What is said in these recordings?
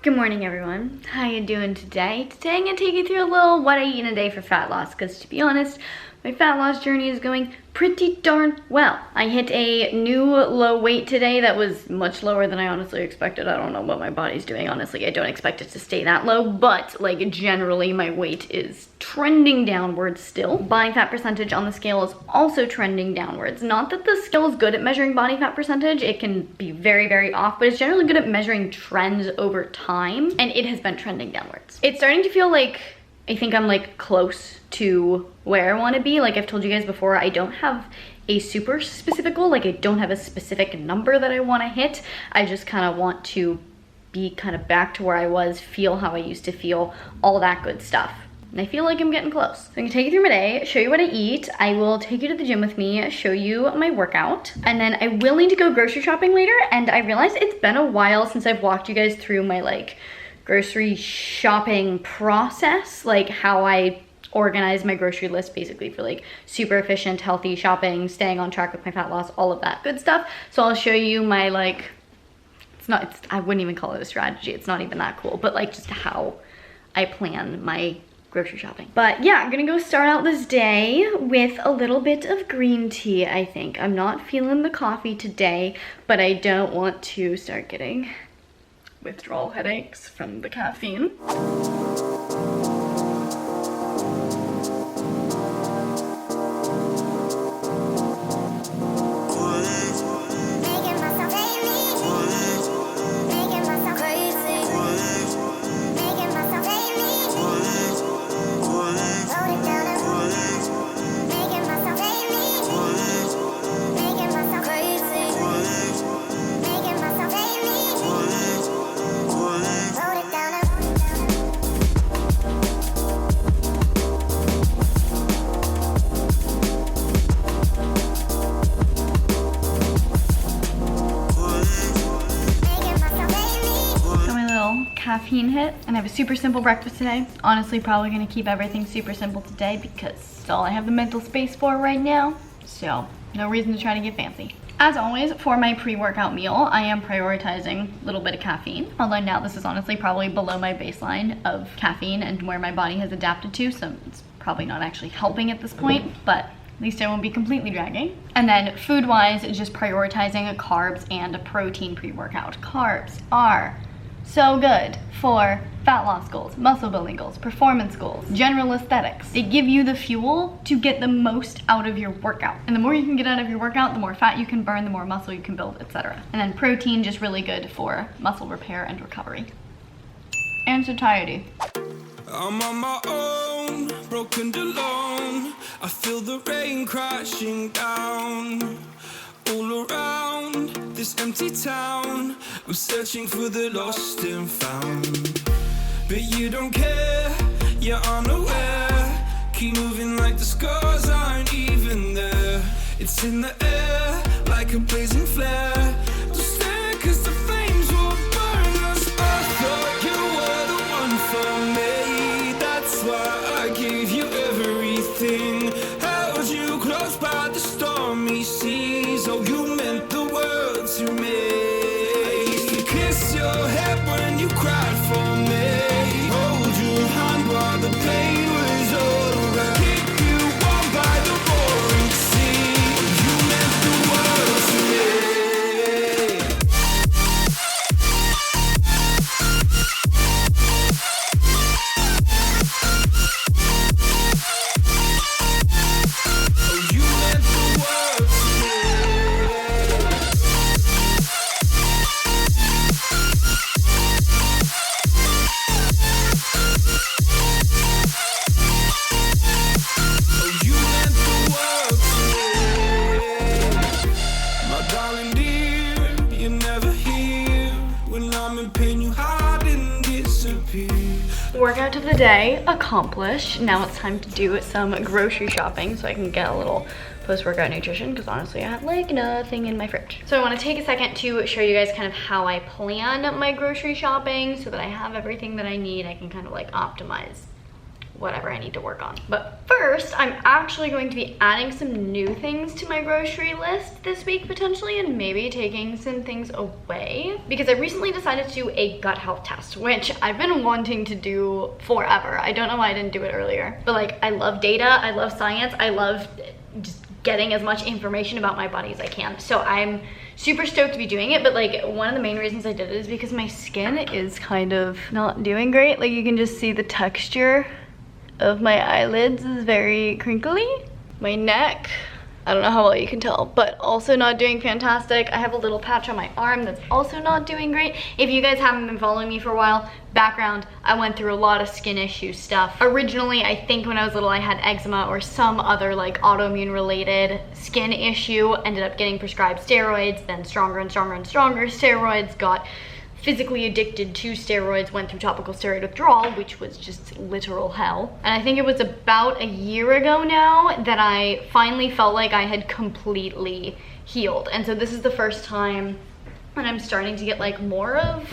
Good morning, everyone. How you doing today? Today I'm gonna take you through a little what I eat in a day for fat loss, because to be honest, my fat loss journey is going pretty darn well. I hit a new low weight today that was much lower than I honestly expected. I don't know what my body's doing, honestly. I don't expect it to stay that low, but like generally my weight is trending downwards still. Body fat percentage on the scale is also trending downwards. Not that the scale is good at measuring body fat percentage. It can be very, very off, but it's generally good at measuring trends over time, and it has been trending downwards. It's starting to feel like I think I'm like close to where I want to be. Like I've told you guys before, I don't have a super specific goal. Like I don't have a specific number that I want to hit. I just kind of want to be kind of back to where I was, feel how I used to feel, all that good stuff. And I feel like I'm getting close. So I'm gonna take you through my day, show you what I eat. I will take you to the gym with me, show you my workout, and then I will need to go grocery shopping later. And I realized it's been a while since I've walked you guys through my like grocery shopping process, like how I organize my grocery list basically for like super efficient, healthy shopping, staying on track with my fat loss, all of that good stuff. So I'll show you my like, I wouldn't even call it a strategy. It's not even that cool, but like just how I plan my grocery shopping. But yeah, I'm gonna go start out this day with a little bit of green tea, I think. I'm not feeling the coffee today, but I don't want to start getting withdrawal headaches from the caffeine. Caffeine hit, and I have a super simple breakfast today. Honestly, probably gonna keep everything super simple today because it's all I have the mental space for right now. So no reason to try to get fancy. As always, for my pre-workout meal, I am prioritizing a little bit of caffeine. Although now this is honestly probably below my baseline of caffeine and where my body has adapted to, so it's probably not actually helping at this point, but at least I won't be completely dragging. And then food-wise, just prioritizing carbs and a protein pre-workout. Carbs are so good for fat loss goals, muscle building goals, performance goals, general aesthetics. They give you the fuel to get the most out of your workout. And the more you can get out of your workout, the more fat you can burn, the more muscle you can build, etc. And then protein, just really good for muscle repair and recovery. And satiety. I'm on my own, broken alone. I feel the rain crashing down all around this empty town. I'm searching for the lost and found, but you don't care, you're unaware. Keep moving like the scars aren't even there. It's in the air like a blazing flare. Don't stare 'cause the flames will burn us. I thought you were the one for me. That's why I gave you everything. Held you close by the stormy seas. Oh, you meant the world to me. Kiss your head when you cried for me. Hold your hand while the pain was over. Keep you warm by the roaring sea. You meant the world to me. Oh, you meant the world to me. Workout of the day accomplished. Now it's time to do some grocery shopping so I can get a little post-workout nutrition, because honestly I have like nothing in my fridge. So I want to take a second to show you guys kind of how I plan my grocery shopping so that I have everything that I need. I can kind of like optimize whatever I need to work on. But first, I'm actually going to be adding some new things to my grocery list this week potentially, and maybe taking some things away, because I recently decided to do a gut health test, which I've been wanting to do forever. I don't know why I didn't do it earlier, but like, I love data, I love science, I love just getting as much information about my body as I can. So I'm super stoked to be doing it, but like, one of the main reasons I did it is because my skin is kind of not doing great. Like, you can just see the texture of my eyelids is very crinkly. My neck, I don't know how well you can tell, but also not doing fantastic. I have a little patch on my arm that's also not doing great. If you guys haven't been following me for a while, background, I went through a lot of skin issue stuff. Originally, I think when I was little, I had eczema or some other like autoimmune related skin issue, ended up getting prescribed steroids, then stronger and stronger and stronger steroids, got physically addicted to steroids, went through topical steroid withdrawal, which was just literal hell. And I think it was about a year ago now that I finally felt like I had completely healed. And so this is the first time when I'm starting to get like more of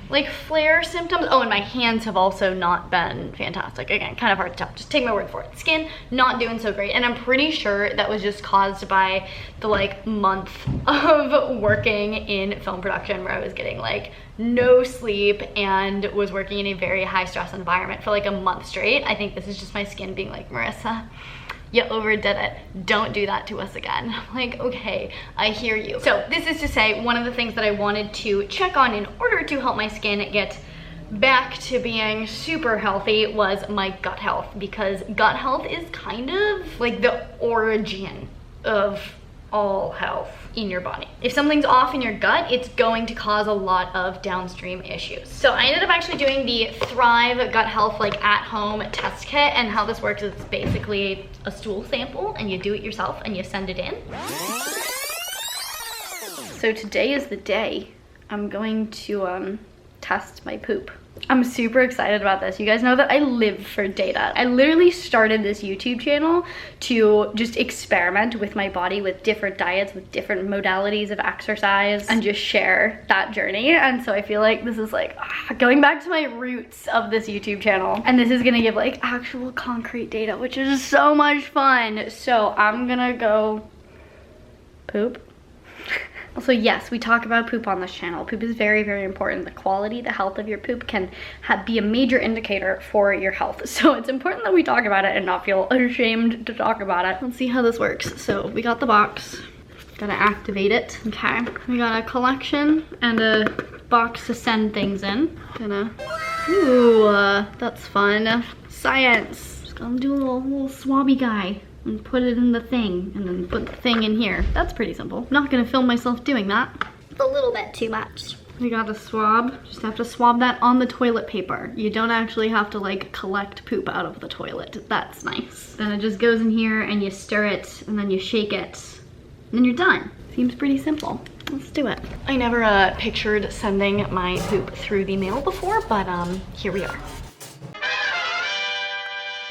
like flare symptoms. Oh, and my hands have also not been fantastic. Again, kind of hard to tell, just take my word for it. Skin not doing so great, and I'm pretty sure that was just caused by the like month of working in film production where I was getting like no sleep and was working in a very high stress environment for like a month straight. I think this is just my skin being like, Marissa, you overdid it. Don't do that to us again. I'm like, okay, I hear you. So this is to say, one of the things that I wanted to check on in order to help my skin get back to being super healthy was my gut health, because gut health is kind of like the origin of all health in your body. If something's off in your gut, it's going to cause a lot of downstream issues. So I ended up actually doing the Thrive Gut Health like at home test kit, and how this works is it's basically a stool sample and you do it yourself and you send it in. So today is the day I'm going to test my poop. I'm super excited about this. You guys know that I live for data. I literally started this YouTube channel to just experiment with my body, with different diets, with different modalities of exercise, and just share that journey. And so I feel like this is like going back to my roots of this YouTube channel. And this is gonna give like actual concrete data, which is so much fun. So I'm gonna go poop. Also, yes, we talk about poop on this channel. Poop is very, very important. The quality, the health of your poop can be a major indicator for your health. So it's important that we talk about it and not feel ashamed to talk about it. Let's see how this works. So we got the box. Gotta activate it. Okay, we got a collection and a box to send things in. Ooh, that's fun. Science. Just gonna do a little swabby guy and put it in the thing, and then put the thing in here. That's pretty simple. Not gonna film myself doing that. A little bit too much. We got a swab. Just have to swab that on the toilet paper. You don't actually have to like collect poop out of the toilet. That's nice. Then it just goes in here and you stir it and then you shake it and then you're done. Seems pretty simple. Let's do it. I never pictured sending my poop through the mail before, but here we are.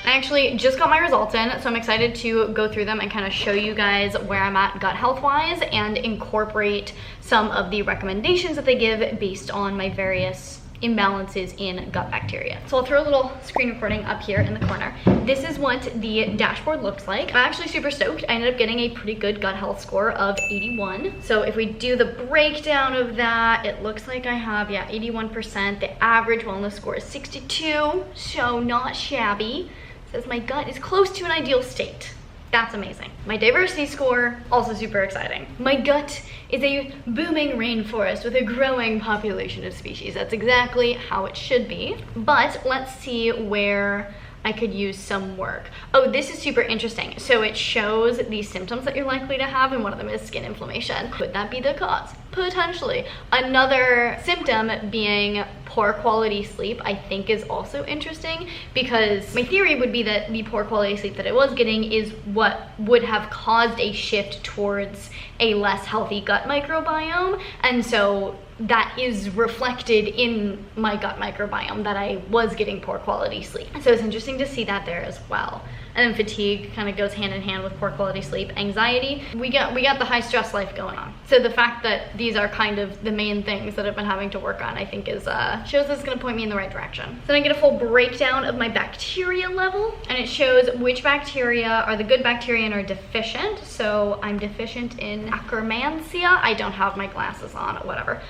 I actually just got my results in, so I'm excited to go through them and kind of show you guys where I'm at gut health wise and incorporate some of the recommendations that they give based on my various imbalances in gut bacteria. So I'll throw a little screen recording up here in the corner. This is what the dashboard looks like. I'm actually super stoked. I ended up getting a pretty good gut health score of 81. So if we do the breakdown of that, it looks like I have, yeah, 81%. The average wellness score is 62, so not shabby. Says my gut is close to an ideal state. That's amazing. My diversity score, also super exciting. My gut is a booming rainforest with a growing population of species. That's exactly how it should be. But let's see where I could use some work. Oh, this is super interesting. So it shows the symptoms that you're likely to have, and one of them is skin inflammation. Could that be the cause? Potentially. Another symptom being poor quality sleep, I think is also interesting, because my theory would be that the poor quality sleep that I was getting is what would have caused a shift towards a less healthy gut microbiome. And so that is reflected in my gut microbiome, that I was getting poor quality sleep. So it's interesting to see that there as well. And then fatigue kind of goes hand in hand with poor quality sleep. Anxiety, we got the high stress life going on. So the fact that these are kind of the main things that I've been having to work on, I think is shows it's gonna point me in the right direction. So then I get a full breakdown of my bacteria level, and it shows which bacteria are the good bacteria and are deficient. So I'm deficient in Akkermansia. I don't have my glasses on, whatever.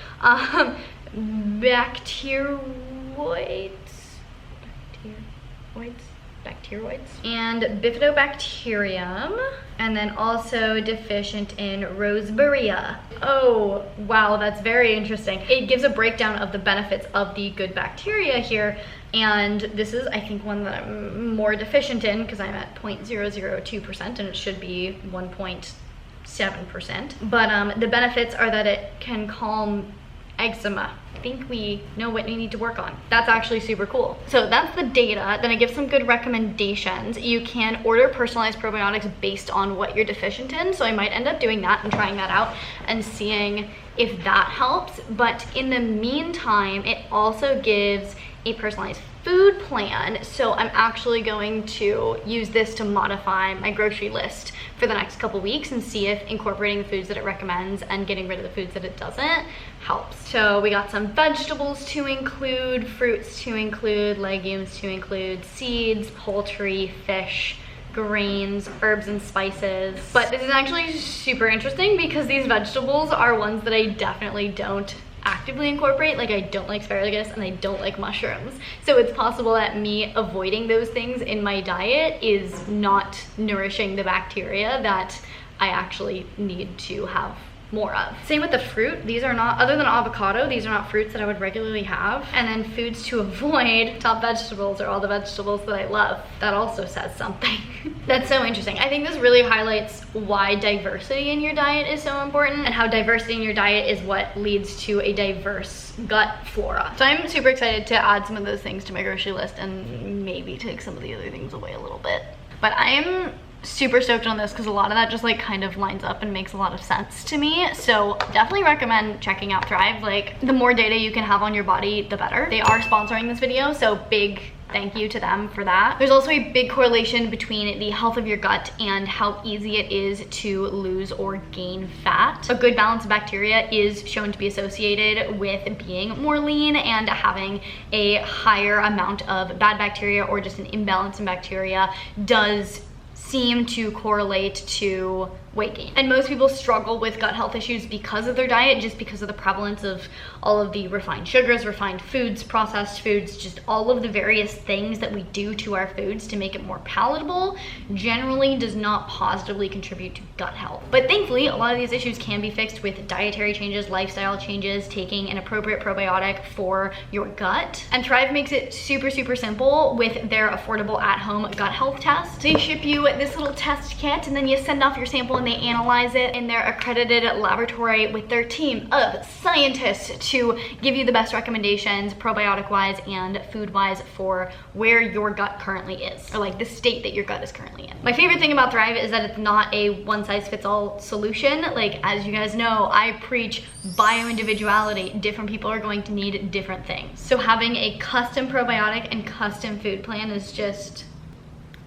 Bacteroids and bifidobacterium, and then also deficient in Roseburia. Oh wow, that's very interesting. It gives a breakdown of the benefits of the good bacteria here, and this is, I think, one that I'm more deficient in because I'm at 0.002% and it should be 1.7%. But the benefits are that it can calm eczema. I think we know what we need to work on. That's actually super cool. So that's the data. Then I give some good recommendations. You can order personalized probiotics based on what you're deficient in. So I might end up doing that and trying that out and seeing if that helps. But in the meantime, it also gives a personalized food plan. So I'm actually going to use this to modify my grocery list for the next couple weeks and see if incorporating the foods that it recommends and getting rid of the foods that it doesn't helps. So we got some vegetables to include, fruits to include, legumes to include, seeds, poultry, fish, grains, herbs and spices. But this is actually super interesting because these vegetables are ones that I definitely don't actively incorporate. Like, I don't like asparagus and I don't like mushrooms. So it's possible that me avoiding those things in my diet is not nourishing the bacteria that I actually need to have more of. Same with the fruit. These are not, other than avocado, these are not fruits that I would regularly have. And then foods to avoid, top vegetables are all the vegetables that I love. That also says something. That's so interesting. I think this really highlights why diversity in your diet is so important and how diversity in your diet is what leads to a diverse gut flora. So I'm super excited to add some of those things to my grocery list and maybe take some of the other things away a little bit. But I am super stoked on this because a lot of that just like kind of lines up and makes a lot of sense to me. So definitely recommend checking out Thrive. Like, the more data you can have on your body, the better. They are sponsoring this video, so big thank you to them for that. There's also a big correlation between the health of your gut and how easy it is to lose or gain fat. A good balance of bacteria is shown to be associated with being more lean and having a higher amount of bad bacteria, or just an imbalance in bacteria does seem to correlate to weight gain. And most people struggle with gut health issues because of their diet, just because of the prevalence of all of the refined sugars, refined foods, processed foods, just all of the various things that we do to our foods to make it more palatable generally does not positively contribute to gut health. But thankfully, a lot of these issues can be fixed with dietary changes, lifestyle changes, taking an appropriate probiotic for your gut. And Thrive makes it super, super simple with their affordable at-home gut health test. They ship you this little test kit, and then you send off your sample and they analyze it in their accredited laboratory with their team of scientists to give you the best recommendations probiotic wise and food wise for where your gut currently is, or like the state that your gut is currently in. My favorite thing about Thrive is that it's not a one size fits all solution. Like, as you guys know, I preach bio-individuality. Different people are going to need different things. So having a custom probiotic and custom food plan is just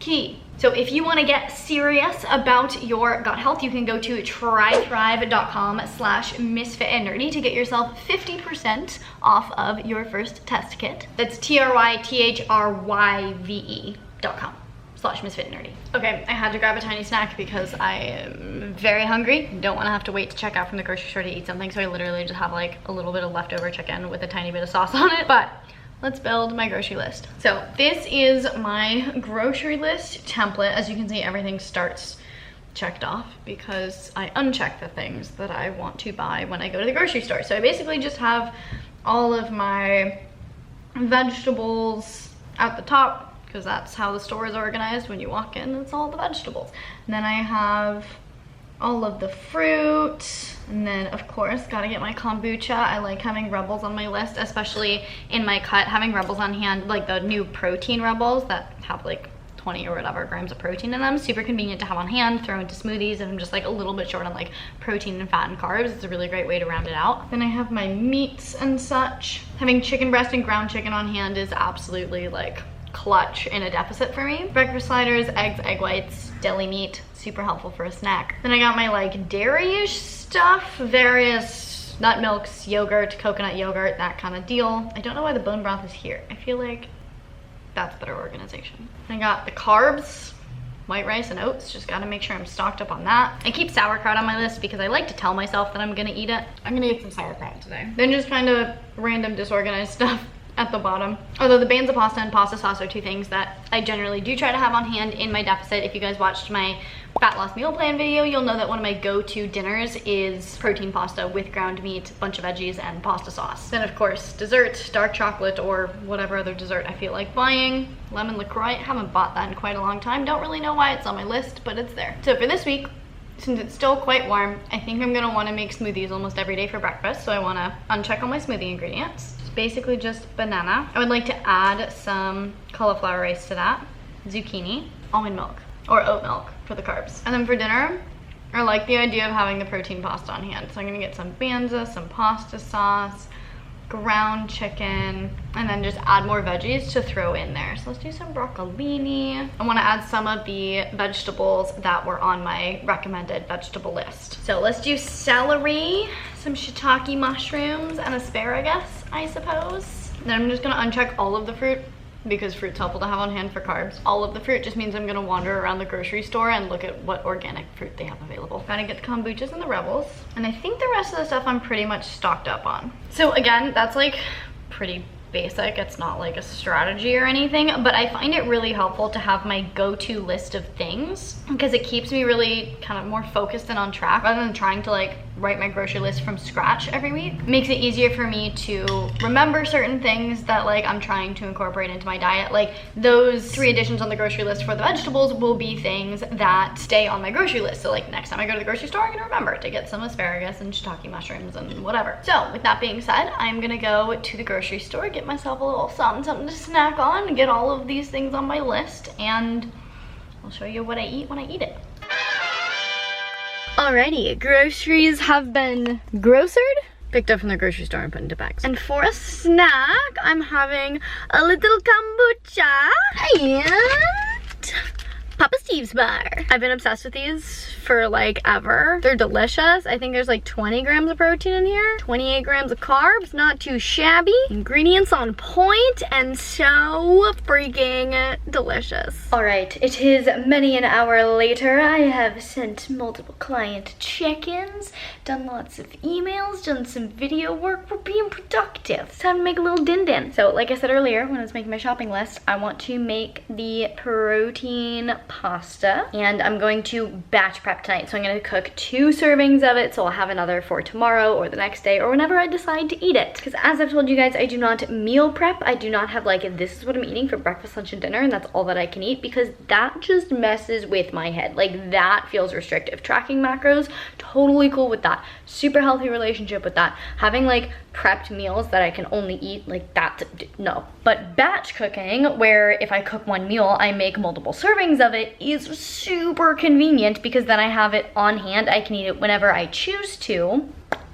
key. So if you want to get serious about your gut health, you can go to trythrive.com/MissFitAndNerdy to get yourself 50% off of your first test kit. That's trythrive.com/MissFitAndNerdy. Okay, I had to grab a tiny snack because I am very hungry. Don't want to have to wait to check out from the grocery store to eat something, so I literally just have like a little bit of leftover chicken with a tiny bit of sauce on it. But let's build my grocery list. So this is my grocery list template. As you can see, everything starts checked off because I uncheck the things that I want to buy when I go to the grocery store. So I basically just have all of my vegetables at the top because that's how the store is organized. When you walk in, it's all the vegetables. And then I have all of the fruit, and then of course gotta get my kombucha. I like having Rebels on my list, especially in my cut. Having Rebels on hand, like the new protein Rebels that have like 20 or whatever grams of protein in them. Super convenient to have on hand, throw into smoothies, and I'm just like a little bit short on like protein and fat and carbs. It's a really great way to round it out. Then I have my meats and such. Having chicken breast and ground chicken on hand is absolutely like clutch in a deficit for me. Breakfast sliders, eggs, egg whites, deli meat, super helpful for a snack. Then I got my like dairy-ish stuff, various nut milks, yogurt, coconut yogurt, that kind of deal. I don't know why the bone broth is here. I feel like that's better organization. I got the carbs, white rice and oats, just gotta make sure I'm stocked up on that. I keep sauerkraut on my list because I like to tell myself that I'm gonna eat it. I'm gonna get some sauerkraut today. Then just kind of random disorganized stuff at the bottom. Although the bands of pasta and pasta sauce are two things that I generally do try to have on hand in my deficit. If you guys watched my fat loss meal plan video, you'll know that one of my go-to dinners is protein pasta with ground meat, a bunch of veggies, and pasta sauce. Then of course, dessert, dark chocolate, or whatever other dessert I feel like buying. Lemon LaCroix, haven't bought that in quite a long time. Don't really know why it's on my list, but it's there. So for this week, since it's still quite warm, I think I'm gonna wanna make smoothies almost every day for breakfast. So I wanna uncheck all my smoothie ingredients. Basically just banana. I would like to add some cauliflower rice to that, zucchini, almond milk, or oat milk for the carbs. And then for dinner, I like the idea of having the protein pasta on hand. So I'm gonna get some banza, some pasta sauce, ground chicken, and then just add more veggies to throw in there. So let's do some broccolini. I wanna add some of the vegetables that were on my recommended vegetable list. So let's do celery, some shiitake mushrooms, and asparagus, I suppose. Then I'm just gonna uncheck all of the fruit because fruit's helpful to have on hand for carbs. All of the fruit just means I'm gonna wander around the grocery store and look at what organic fruit they have available. Gotta get the kombuchas and the Rebels. And I think the rest of the stuff I'm pretty much stocked up on. So again, that's like pretty basic. It's not like a strategy or anything, but I find it really helpful to have my go-to list of things because it keeps me really kind of more focused and on track rather than trying to like write my grocery list from scratch every week. It makes it easier for me to remember certain things that like I'm trying to incorporate into my diet. Like those 3 additions on the grocery list for the vegetables will be things that stay on my grocery list. So like next time I go to the grocery store, I'm gonna remember to get some asparagus and shiitake mushrooms and whatever. So with that being said, I'm gonna go to the grocery store, get myself a little something to snack on, get all of these things on my list, and I'll show you what I eat when I eat it. Alrighty, groceries have been grocered, picked up from the grocery store and put into bags. And for a snack, I'm having a little kombucha and Papa Steve's bar. I've been obsessed with these for like ever. They're delicious. I think there's like 20 grams of protein in here, 28 grams of carbs, not too shabby. Ingredients on point and so freaking delicious. All right, it is many an hour later. I have sent multiple client check-ins, done lots of emails, done some video work. We're being productive. It's time to make a little din-din. So like I said earlier, when I was making my shopping list, I want to make the protein pasta and I'm going to batch prep tonight. So I'm going to cook 2 servings of it, so I'll have another for tomorrow or the next day or whenever I decide to eat it. Because as I've told you guys, I do not meal prep. I do not have like, this is what I'm eating for breakfast, lunch, and dinner, and that's all that I can eat, because that just messes with my head. Like that feels restrictive. Tracking macros, totally cool with that. Super healthy relationship with that. Having like prepped meals that I can only eat like that, no. But batch cooking, where if I cook 1 meal, I make multiple servings of it, is super convenient because then I have it on hand. I can eat it whenever I choose to.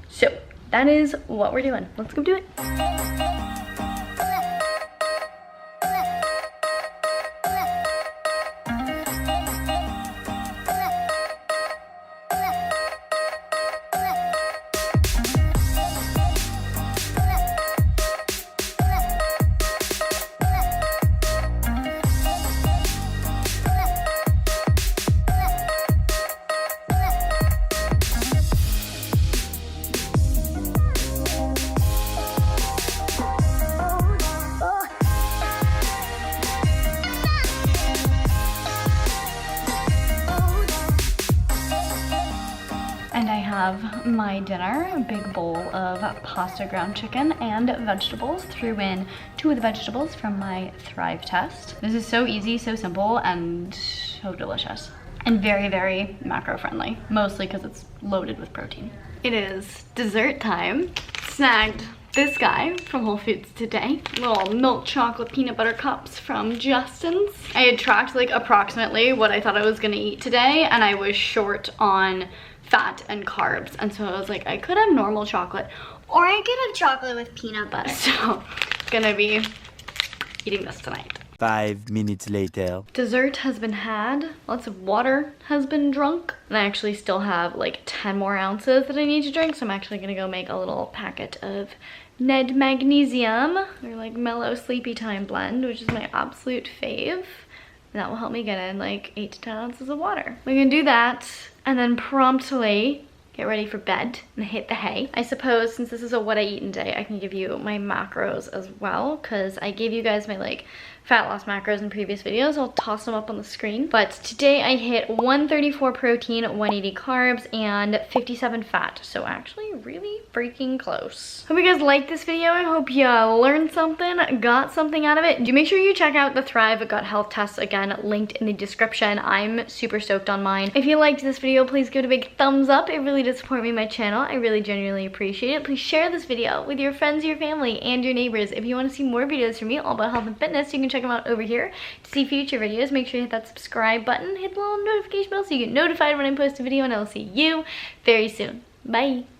So that is what we're doing. Let's go do it. And I have my dinner, a big bowl of pasta, ground chicken, and vegetables. Threw in 2 of the vegetables from my Thrive test. This is so easy, so simple, and so delicious. And very, very macro friendly, mostly because it's loaded with protein. It is dessert time. Snagged this guy from Whole Foods today. Little milk chocolate peanut butter cups from Justin's. I had tracked like approximately what I thought I was gonna eat today, and I was short on fat and carbs. And so I was like, I could have normal chocolate, Or I could have chocolate with peanut butter. so gonna be eating this tonight. 5 minutes later. Dessert has been had, lots of water has been drunk, and I actually still have like 10 more ounces that I need to drink, so I'm actually gonna go make a little packet of Ned Magnesium, or like mellow sleepy time blend, which is my absolute fave. And that will help me get in like 8 to 10 ounces of water. We're gonna do that, and then promptly get ready for bed and hit the hay. I suppose since this is a what I eat in day, I can give you my macros as well, because I gave you guys my like fat loss macros in previous videos. I'll toss them up on the screen. But today I hit 134 protein, 180 carbs, and 57 fat. So actually really freaking close. Hope you guys liked this video. I hope you learned something, got something out of it. Do make sure you check out the Thrive Gut Health Tests, again, linked in the description. I'm super stoked on mine. If you liked this video, please give it a big thumbs up. It really does support me and my channel. I really genuinely appreciate it. Please share this video with your friends, your family, and your neighbors. If you want to see more videos from me all about health and fitness, you can check them out over here. To see future videos, make sure you hit that subscribe button, hit the little notification bell so you get notified when I post a video, and I'll see you very soon. Bye!